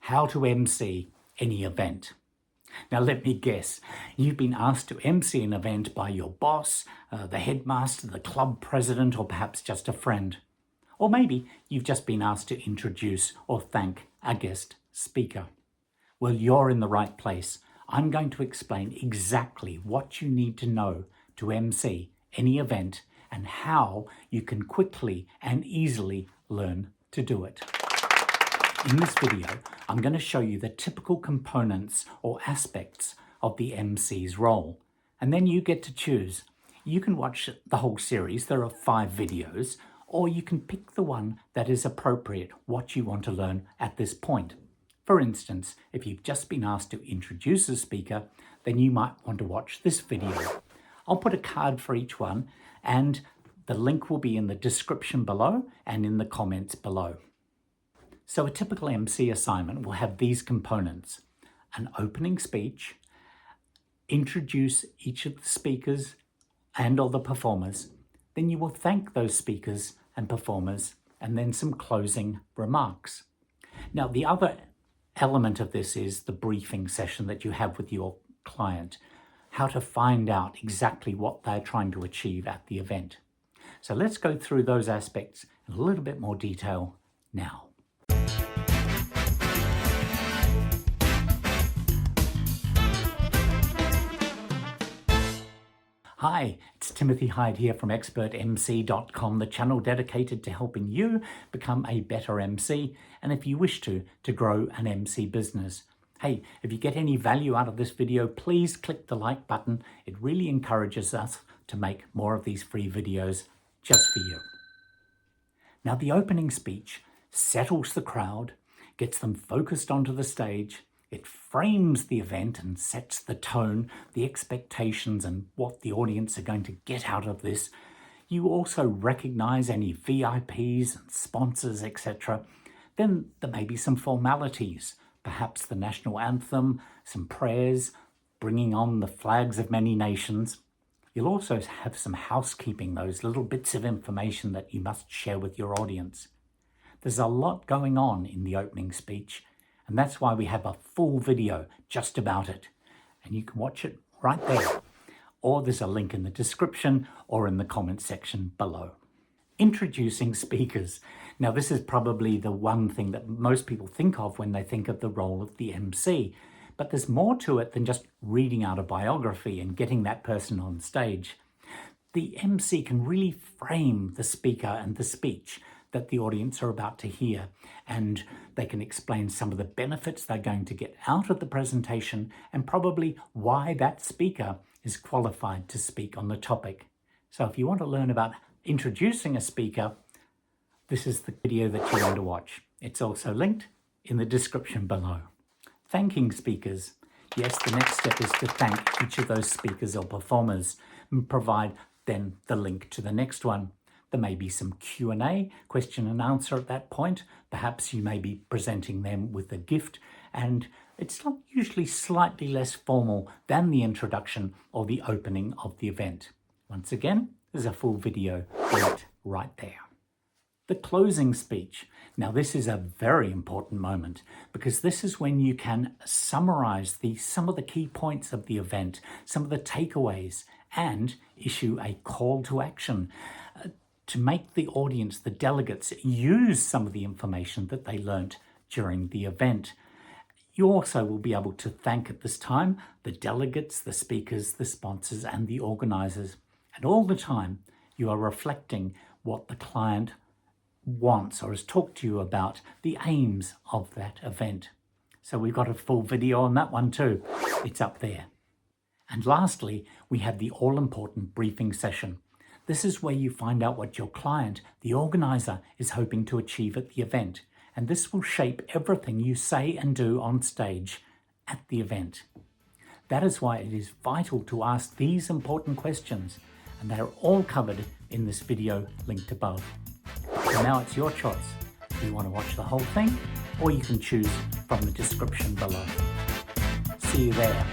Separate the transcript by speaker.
Speaker 1: how to MC any event. Now let me guess, you've been asked to MC an event by your boss, the headmaster, the club president, or perhaps just a friend. Or maybe you've just been asked to introduce or thank a guest speaker. Well, you're in the right place. I'm going to explain exactly what you need to know to MC any event and how you can quickly and easily learn to do it. In this video, I'm going to show you the typical components or aspects of the MC's role, and then you get to choose. You can watch the whole series, there are 5 videos, or you can pick the one that is appropriate, what you want to learn at this point. For instance, if you've just been asked to introduce a speaker, then you might want to watch this video. I'll put a card for each one, and the link will be in the description below and in the comments below. So a typical MC assignment will have these components: an opening speech, introduce each of the speakers and or the performers, then you will thank those speakers and performers, and then some closing remarks. Now, the other element of this is the briefing session that you have with your client, how to find out exactly what they're trying to achieve at the event. So let's go through those aspects in a little bit more detail now. Hi, it's Timothy Hyde here from expertmc.com, the channel dedicated to helping you become a better MC, and if you wish to grow an MC business. Hey, if you get any value out of this video, please click the like button. It really encourages us to make more of these free videos just for you. Now, the opening speech settles the crowd, gets them focused onto the stage. It frames the event and sets the tone, the expectations, and what the audience are going to get out of this. You also recognize any VIPs and sponsors, etc. Then there may be some formalities, perhaps the national anthem, some prayers, bringing on the flags of many nations. You'll also have some housekeeping, those little bits of information that you must share with your audience. There's a lot going on in the opening speech, and that's why we have a full video just about it. And you can watch it right there. Or there's a link in the description or in the comment section below. Introducing speakers. Now, this is probably the one thing that most people think of when they think of the role of the MC. But there's more to it than just reading out a biography and getting that person on stage. The MC can really frame the speaker and the speech that the audience are about to hear, and they can explain some of the benefits they're going to get out of the presentation and probably why that speaker is qualified to speak on the topic. So if you want to learn about introducing a speaker, this is the video that you want to watch. It's also linked in the description below. Thanking speakers. Yes, the next step is to thank each of those speakers or performers and provide then the link to the next one. There may be some Q&A, question and answer at that point. Perhaps you may be presenting them with a gift, and it's usually slightly less formal than the introduction or the opening of the event. Once again, there's a full video linked right there. The closing speech. Now, this is a very important moment because this is when you can summarize some of the key points of the event, some of the takeaways, and issue a call to action to make the audience, the delegates, use some of the information that they learnt during the event. You also will be able to thank at this time the delegates, the speakers, the sponsors, and the organizers. And all the time, you are reflecting what the client wants or has talked to you about, the aims of that event. So we've got a full video on that one too. It's up there. And lastly, we have the all-important briefing session. This is where you find out what your client, the organizer, is hoping to achieve at the event. And this will shape everything you say and do on stage at the event. That is why it is vital to ask these important questions, and they are all covered in this video linked above. So now it's your choice. Do you want to watch the whole thing, or you can choose from the description below. See you there.